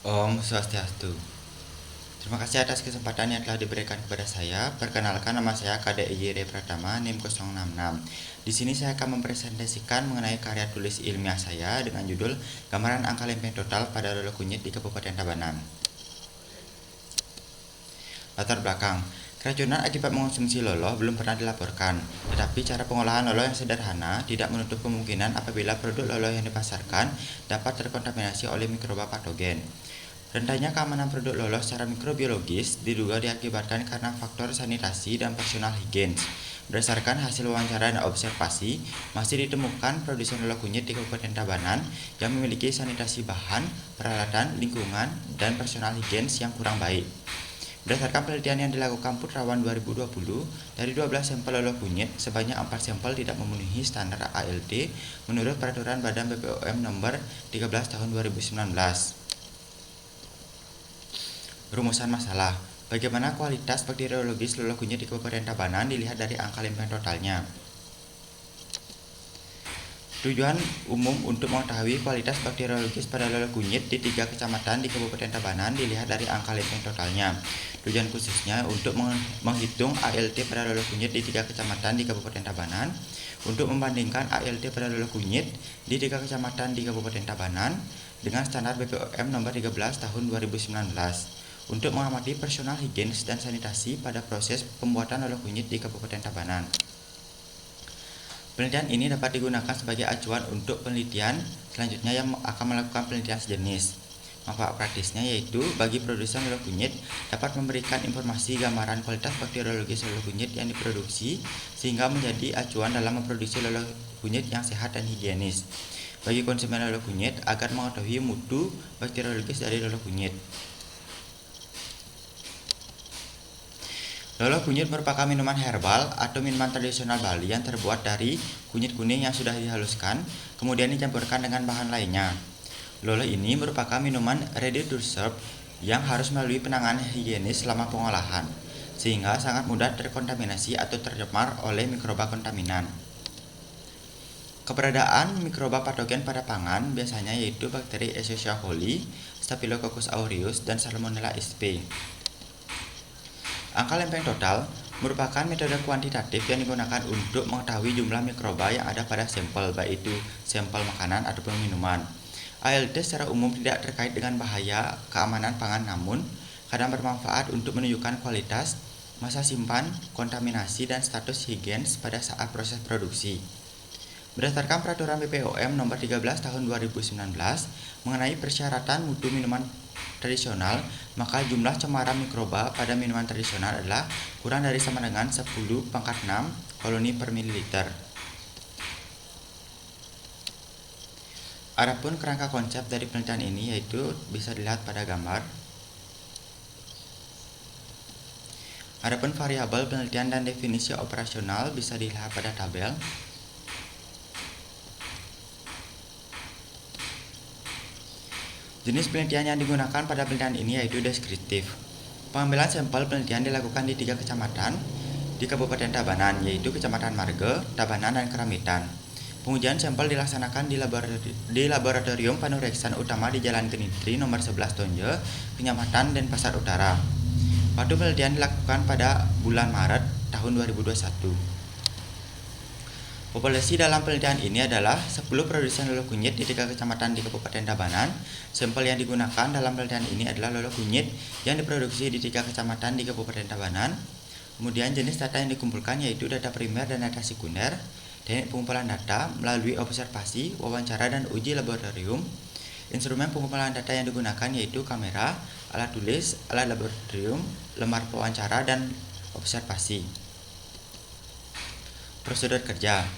Om Swastiastu. Terima kasih atas kesempatan yang telah diberikan kepada saya. Perkenalkan, nama saya KDIY Pratama, NIM 066. Di sini saya akan mempresentasikan mengenai karya tulis ilmiah saya dengan judul Gambaran Angka Lempeng Total pada Lolo Kunyit di Kabupaten Tabanan. Latar belakang. Keracunan akibat mengonsumsi loloh belum pernah dilaporkan, tetapi cara pengolahan loloh yang sederhana tidak menutup kemungkinan apabila produk loloh yang dipasarkan dapat terkontaminasi oleh mikroba patogen. Rendahnya keamanan produk loloh secara mikrobiologis diduga diakibatkan karena faktor sanitasi dan personal higienis. Berdasarkan hasil wawancara dan observasi, masih ditemukan produsen loloh kunyit di Kabupaten Tabanan yang memiliki sanitasi bahan, peralatan, lingkungan, dan personal higienis yang kurang baik. Berdasarkan penelitian yang dilakukan Putrawan 2020, dari 12 sampel loloh kunyit, sebanyak 4 sampel tidak memenuhi standar ALT menurut Peraturan Badan BPOM Nomor 13 Tahun 2019. Rumusan masalah. Bagaimana kualitas bakteriologis loloh kunyit di Kabupaten Tabanan dilihat dari angka lempeng totalnya. Tujuan umum untuk mengetahui kualitas bakteriologis pada loloh kunyit di 3 kecamatan di Kabupaten Tabanan dilihat dari angka lempeng totalnya. Tujuan khususnya untuk menghitung ALT pada loloh kunyit di 3 kecamatan di Kabupaten Tabanan, untuk membandingkan ALT pada loloh kunyit di 3 kecamatan di Kabupaten Tabanan dengan standar BPOM nomor 13 tahun 2019, untuk mengamati personal higienis dan sanitasi pada proses pembuatan loloh kunyit di Kabupaten Tabanan. Penelitian ini dapat digunakan sebagai acuan untuk penelitian selanjutnya yang akan melakukan penelitian sejenis. Manfaat praktisnya yaitu bagi produsen loloh kunyit dapat memberikan informasi gambaran kualitas bakteriologis loloh kunyit yang diproduksi sehingga menjadi acuan dalam memproduksi loloh kunyit yang sehat dan higienis. Bagi konsumen loloh kunyit agar mengetahui mutu bakteriologis dari loloh kunyit. Loloh kunyit merupakan minuman herbal atau minuman tradisional Bali yang terbuat dari kunyit kuning yang sudah dihaluskan, kemudian dicampurkan dengan bahan lainnya. Loloh ini merupakan minuman ready to serve yang harus melalui penanganan higienis selama pengolahan, sehingga sangat mudah terkontaminasi atau tercemar oleh mikroba kontaminan. Keberadaan mikroba patogen pada pangan biasanya yaitu bakteri Escherichia coli, Staphylococcus aureus, dan Salmonella sp. Angka lempeng total merupakan metode kuantitatif yang digunakan untuk mengetahui jumlah mikroba yang ada pada sampel, baik itu sampel makanan ataupun minuman. ALT secara umum tidak terkait dengan bahaya keamanan pangan, namun kadang bermanfaat untuk menunjukkan kualitas, masa simpan, kontaminasi, dan status higienis pada saat proses produksi. Berdasarkan Peraturan BPOM Nomor 13 Tahun 2019 mengenai persyaratan mutu minuman tradisional, maka jumlah cemaran mikroba pada minuman tradisional adalah kurang dari sama dengan 10⁻⁶ koloni per mililiter. Adapun kerangka konsep dari penelitian ini yaitu bisa dilihat pada gambar. Adapun variabel penelitian dan definisi operasional bisa dilihat pada tabel. Jenis penelitian yang digunakan pada penelitian ini yaitu deskriptif. Pengambilan sampel penelitian dilakukan di 3 kecamatan di Kabupaten Tabanan, yaitu Kecamatan Marge, Tabanan, dan Keramitan. Pengujian sampel dilaksanakan di Laboratorium Panureksan Utama di Jalan Genitri nomor 11 Tonje, Kecamatan Denpasar Utara. Waktu penelitian dilakukan pada bulan Maret tahun 2021. Populasi dalam penelitian ini adalah 10 produsen loloh kunyit di 3 kecamatan di Kabupaten Tabanan. Sampel yang digunakan dalam penelitian ini adalah loloh kunyit yang diproduksi di 3 kecamatan di Kabupaten Tabanan. Kemudian jenis data yang dikumpulkan yaitu data primer dan data sekunder. Teknik pengumpulan data melalui observasi, wawancara, dan uji laboratorium. Instrumen pengumpulan data yang digunakan yaitu kamera, alat tulis, alat laboratorium, lembar pewawancara, dan observasi. Prosedur kerja.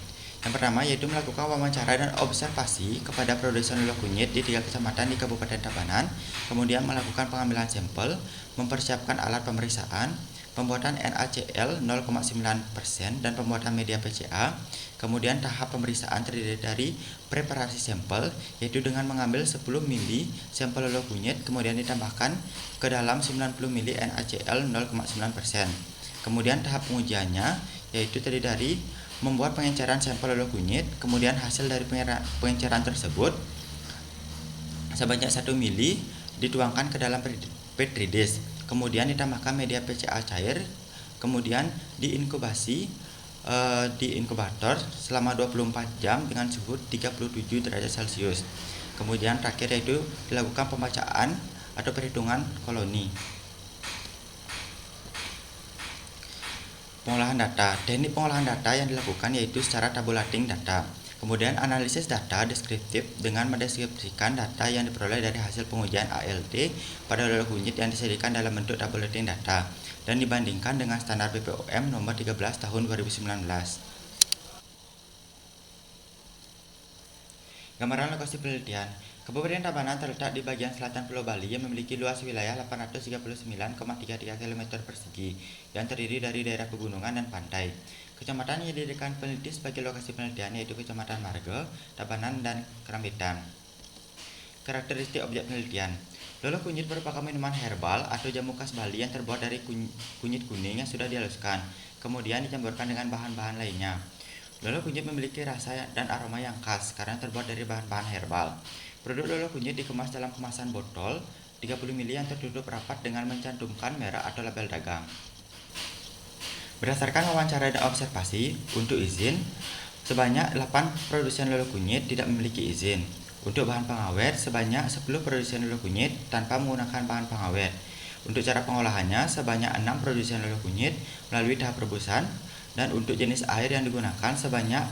Yang pertama yaitu melakukan wawancara dan observasi kepada produsen loloh kunyit di 3 kecamatan di Kabupaten Tabanan, kemudian melakukan pengambilan sampel, mempersiapkan alat pemeriksaan, pembuatan NaCl 0,9% dan pembuatan media PCA. Kemudian tahap pemeriksaan terdiri dari preparasi sampel, yaitu dengan mengambil 10 mili sampel loloh kunyit kemudian ditambahkan ke dalam 90 mili NaCl 0,9%. Kemudian tahap pengujiannya yaitu terdiri dari membuat pengenceran sampel loloh kunyit, kemudian hasil dari pengenceran tersebut sebanyak 1 mili dituangkan ke dalam petri dish, kemudian ditambahkan media PCA cair, kemudian diinkubasi di inkubator selama 24 jam dengan suhu 37 derajat Celcius. Kemudian terakhir yaitu dilakukan pembacaan atau perhitungan koloni. Pengolahan data. Teknik pengolahan data yang dilakukan yaitu secara tabulating data. Kemudian analisis data deskriptif dengan mendeskripsikan data yang diperoleh dari hasil pengujian ALT pada lolo kunyit yang disediakan dalam bentuk tabulating data dan dibandingkan dengan standar BPOM nomor 13 tahun 2019. Gambaran lokasi penelitian. Kabupaten Tabanan terletak di bagian selatan Pulau Bali yang memiliki luas wilayah 839,33 km persegi yang terdiri dari daerah pegunungan dan pantai. Kecamatan yang dijadikan peneliti sebagai lokasi penelitian yaitu Kecamatan Marga, Tabanan, dan Kerambitan. Karakteristik objek penelitian. Lolo kunyit merupakan minuman herbal atau jamu khas Bali yang terbuat dari kunyit kuning yang sudah dihaluskan, kemudian dicampurkan dengan bahan-bahan lainnya. Lolo kunyit memiliki rasa dan aroma yang khas karena terbuat dari bahan-bahan herbal. Produk lolo kunyit dikemas dalam kemasan botol 30 ml yang tertutup rapat dengan mencantumkan merek atau label dagang. Berdasarkan wawancara dan observasi, untuk izin, sebanyak 8 produsen lolo kunyit tidak memiliki izin. Untuk bahan pengawet, sebanyak 10 produsen lolo kunyit tanpa menggunakan bahan pengawet. Untuk cara pengolahannya, sebanyak 6 produsen lolo kunyit melalui tahap rebusan. Dan untuk jenis air yang digunakan, sebanyak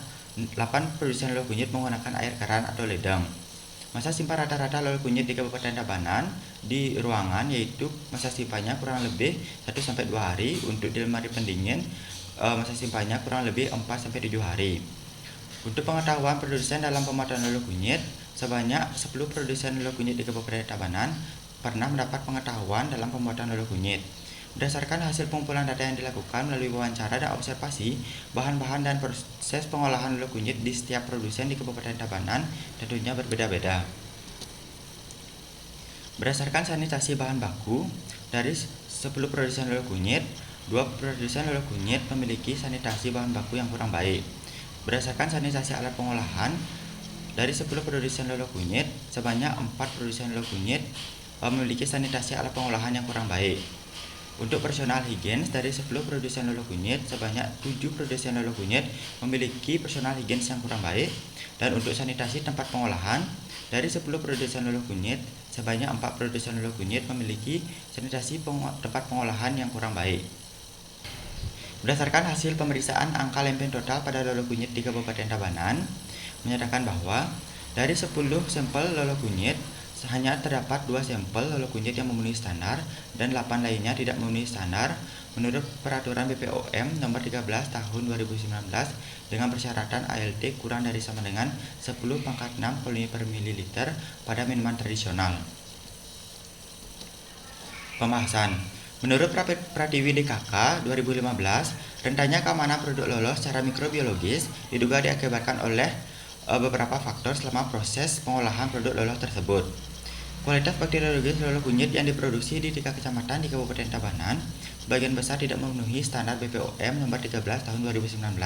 8 produsen lolo kunyit menggunakan air keran atau ledeng. Masa simpan rata-rata lolo kunyit di Kabupaten Tabanan di ruangan yaitu masa simpannya kurang lebih 1-2 hari. Untuk di lemari pendingin, masa simpannya kurang lebih 4-7 hari. Untuk pengetahuan produsen dalam pembuatan lolo kunyit, sebanyak 10 produsen lolo kunyit di Kabupaten Tabanan pernah mendapat pengetahuan dalam pembuatan lolo kunyit. Berdasarkan hasil pengumpulan data yang dilakukan melalui wawancara dan observasi, bahan-bahan dan proses pengolahan lolo kunyit di setiap produsen di Kabupaten Tabanan tentunya berbeda-beda. Berdasarkan sanitasi bahan baku, dari 10 produsen lolo kunyit, 2 produsen lolo kunyit memiliki sanitasi bahan baku yang kurang baik. Berdasarkan sanitasi alat pengolahan, dari 10 produsen lolo kunyit, sebanyak 4 produsen lolo kunyit memiliki sanitasi alat pengolahan yang kurang baik. Untuk personal higienis, dari 10 produsen lolo kunyit, sebanyak 7 produsen lolo kunyit memiliki personal higienis yang kurang baik. Dan untuk sanitasi tempat pengolahan, dari 10 produsen lolo kunyit, sebanyak 4 produsen lolo kunyit memiliki sanitasi tempat pengolahan yang kurang baik. Berdasarkan hasil pemeriksaan angka lempeng total pada lolo kunyit di Kabupaten Tabanan, menyatakan bahwa dari 10 sampel lolo kunyit, hanya terdapat 2 sampel lolo kunyit yang memenuhi standar dan 8 lainnya tidak memenuhi standar menurut peraturan BPOM nomor 13 tahun 2019 dengan persyaratan ALT kurang dari sama dengan 10/6 kalori per mililiter pada minuman tradisional. Pembahasan. Menurut Pratiwi DKK 2015, rentannya keamanan produk lolo secara mikrobiologis diduga diakibatkan oleh beberapa faktor selama proses pengolahan produk lolo tersebut. Kualitas bakteriologis lolo kunyit yang diproduksi di 3 kecamatan di Kabupaten Tabanan sebagian besar tidak memenuhi standar BPOM nomor 13 tahun 2019.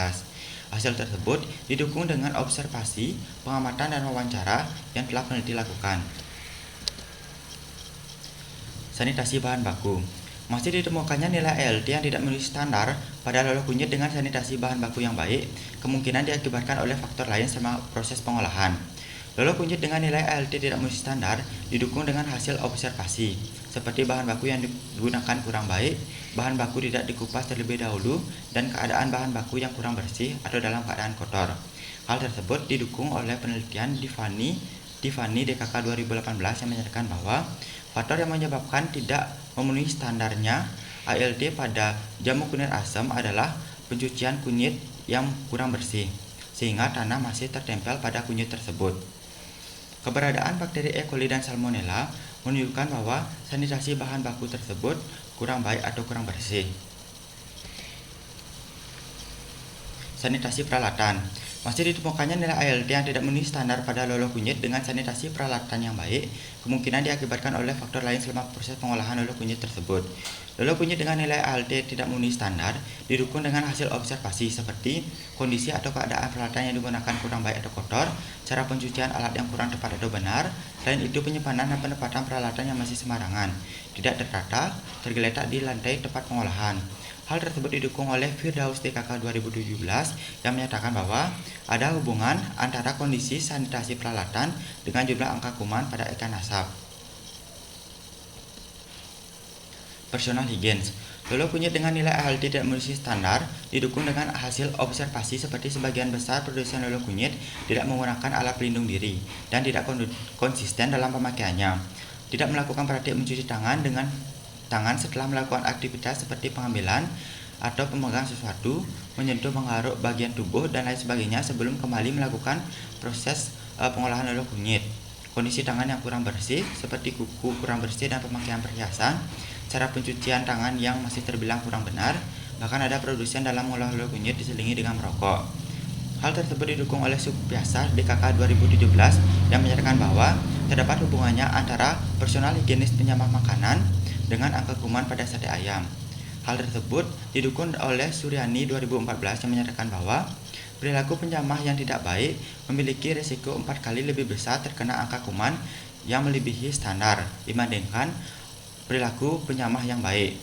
Hasil tersebut didukung dengan observasi, pengamatan, dan wawancara yang telah peneliti lakukan. Sanitasi bahan baku. Masih ditemukannya nilai ALT yang tidak memenuhi standar pada lolo kunyit dengan sanitasi bahan baku yang baik, kemungkinan diakibatkan oleh faktor lain selama proses pengolahan. Lolo kunyit dengan nilai ALT tidak memenuhi standar didukung dengan hasil observasi, seperti bahan baku yang digunakan kurang baik, bahan baku tidak dikupas terlebih dahulu, dan keadaan bahan baku yang kurang bersih atau dalam keadaan kotor. Hal tersebut didukung oleh penelitian Tiffany DKK 2018 yang menyatakan bahwa faktor yang menyebabkan tidak memenuhi standarnya ALT pada jamu kunyit asam adalah pencucian kunyit yang kurang bersih, sehingga tanah masih tertempel pada kunyit tersebut. Keberadaan bakteri E. coli dan Salmonella menunjukkan bahwa sanitasi bahan baku tersebut kurang baik atau kurang bersih. Sanitasi peralatan. Masih ditemukannya nilai ALT yang tidak memenuhi standar pada lolo kunyit dengan sanitasi peralatan yang baik, kemungkinan diakibatkan oleh faktor lain selama proses pengolahan lolo kunyit tersebut. Lolo kunyit dengan nilai ALT tidak memenuhi standar didukung dengan hasil observasi seperti kondisi atau keadaan peralatan yang digunakan kurang baik atau kotor, cara pencucian alat yang kurang tepat atau benar, selain itu penyimpanan dan penempatan peralatan yang masih sembarangan, tidak tertata, tergeletak di lantai tempat pengolahan. Hal tersebut didukung oleh Firdaus DKK 2017 yang menyatakan bahwa ada hubungan antara kondisi sanitasi peralatan dengan jumlah angka kuman pada ikan asap. Personal hygiene. Lolo kunyit dengan nilai ALT tidak memenuhi standar didukung dengan hasil observasi seperti sebagian besar produsen lolo kunyit tidak menggunakan alat pelindung diri dan tidak konsisten dalam pemakaiannya. Tidak melakukan praktik mencuci tangan dengan tangan setelah melakukan aktivitas seperti pengambilan atau pemegang sesuatu, menyentuh, menggaruk bagian tubuh dan lain sebagainya sebelum kembali melakukan proses pengolahan lolo kunyit. Kondisi tangan yang kurang bersih seperti kuku kurang bersih dan pemakaian perhiasan, cara pencucian tangan yang masih terbilang kurang benar, bahkan ada produsen dalam mengolah lolo kunyit diselingi dengan merokok. Hal tersebut didukung oleh Supiasa DKK 2017 yang menyatakan bahwa terdapat hubungannya antara personal higienis penyamar makanan dengan angka kuman pada sate ayam. Hal tersebut didukung oleh Suryani 2014 yang menyatakan bahwa perilaku penjamah yang tidak baik memiliki risiko 4 kali lebih besar terkena angka kuman yang melebihi standar dibandingkan perilaku penjamah yang baik.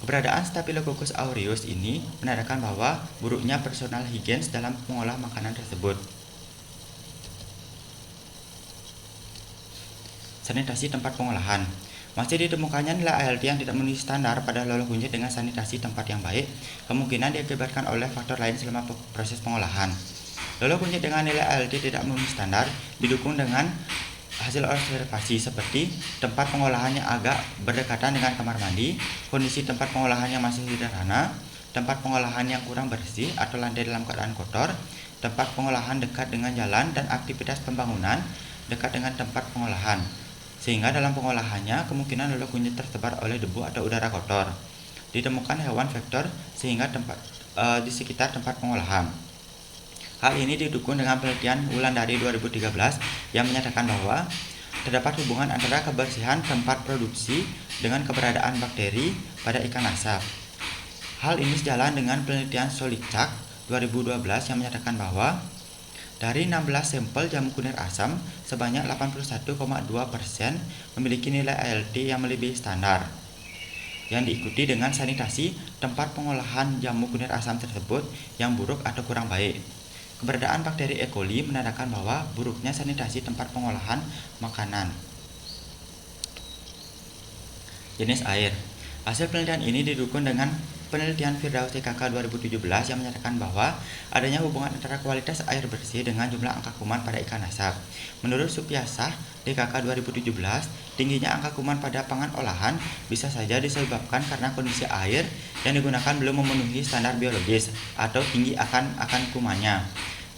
Keberadaan Staphylococcus aureus ini menandakan bahwa buruknya personal hygiene dalam mengolah makanan tersebut. Sanitasi tempat pengolahan. Masih ditemukannya nilai ALT yang tidak memenuhi standar pada lolo kunyit dengan sanitasi tempat yang baik, kemungkinan diakibatkan oleh faktor lain selama proses pengolahan. Lolo kunyit dengan nilai ALT tidak memenuhi standar didukung dengan hasil observasi seperti tempat pengolahan yang agak berdekatan dengan kamar mandi, kondisi tempat pengolahan yang masih sederhana, tempat pengolahan yang kurang bersih atau lantai dalam keadaan kotor, tempat pengolahan dekat dengan jalan dan aktivitas pembangunan dekat dengan tempat pengolahan, sehingga dalam pengolahannya kemungkinan lolo kunyit tersebar oleh debu atau udara kotor. Ditemukan hewan vektor sehingga di sekitar tempat pengolahan. Hal ini didukung dengan penelitian Wulandari 2013 yang menyatakan bahwa terdapat hubungan antara kebersihan tempat produksi dengan keberadaan bakteri pada ikan asap. Hal ini sejalan dengan penelitian Solicak 2012 yang menyatakan bahwa dari 16 sampel jamu kunir asam, sebanyak 81,2% memiliki nilai ALT yang melebihi standar, yang diikuti dengan sanitasi tempat pengolahan jamu kunir asam tersebut yang buruk atau kurang baik. Keberadaan bakteri E. coli menandakan bahwa buruknya sanitasi tempat pengolahan makanan. Jenis air. Hasil penelitian ini didukung dengan penelitian Firdaus DKK 2017 yang menyatakan bahwa adanya hubungan antara kualitas air bersih dengan jumlah angka kuman pada ikan asap. Menurut Supiasa DKK 2017, tingginya angka kuman pada pangan olahan bisa saja disebabkan karena kondisi air yang digunakan belum memenuhi standar biologis atau tinggi akan kumannya,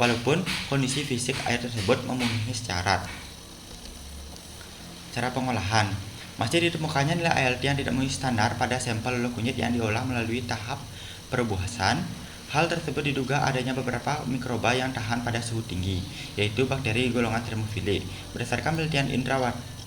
walaupun kondisi fisik air tersebut memenuhi syarat. Cara pengolahan. Masih ditemukannya nilai ALT yang tidak memenuhi standar pada sampel lolo kunyit yang diolah melalui tahap perebusan. Hal tersebut diduga adanya beberapa mikroba yang tahan pada suhu tinggi, yaitu bakteri golongan Thermophile. Berdasarkan penelitian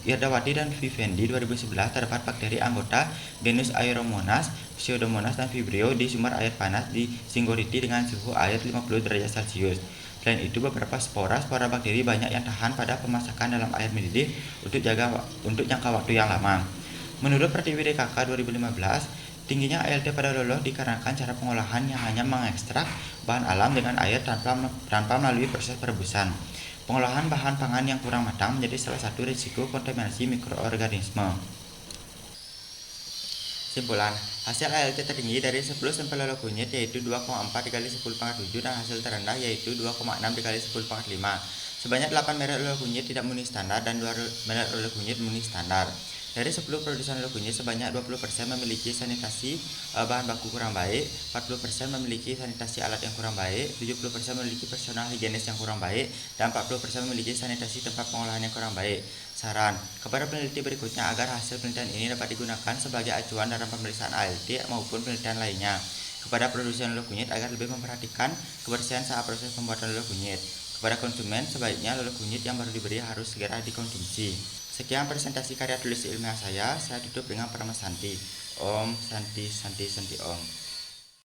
Irdawati dan Vivendi 2011, terdapat bakteri anggota genus Aeromonas, Pseudomonas, dan Vibrio di sumber air panas di Singgoriti dengan suhu air 50 derajat Celcius. Selain itu, beberapa spora bakteri banyak yang tahan pada pemasakan dalam air mendidih untuk jangka waktu yang lama. Menurut Pertiwi DKK 2015, tingginya ALT pada lolo dikarenakan cara pengolahan yang hanya mengekstrak bahan alam dengan air tanpa melalui proses perebusan. Pengolahan bahan pangan yang kurang matang menjadi salah satu risiko kontaminasi mikroorganisme. Simpulan, hasil ALT tertinggi dari 10 sampel lolo kunyit yaitu 2,4 dikali 10⁻⁷ dan hasil terendah yaitu 2,6 dikali 10⁻⁵. Sebanyak 8 merek lolo kunyit tidak memenuhi standar dan 2 merek lolo kunyit memenuhi standar. Dari 10 produsen lolo kunyit, sebanyak 20% memiliki sanitasi bahan baku kurang baik, 40% memiliki sanitasi alat yang kurang baik, 70% memiliki personal higienis yang kurang baik, dan 40% memiliki sanitasi tempat pengolahan yang kurang baik. Saran kepada peneliti berikutnya agar hasil penelitian ini dapat digunakan sebagai acuan dalam pemeriksaan ALT maupun penelitian lainnya. kepada produsen lolo kunyit agar lebih memperhatikan kebersihan saat proses pembuatan lolo kunyit. Kepada konsumen, sebaiknya lolo kunyit yang baru diberi harus segera dikonsumsi. Sekian presentasi karya tulis ilmiah saya tutup dengan Parama Santi. Om Santi Santi Santi Om.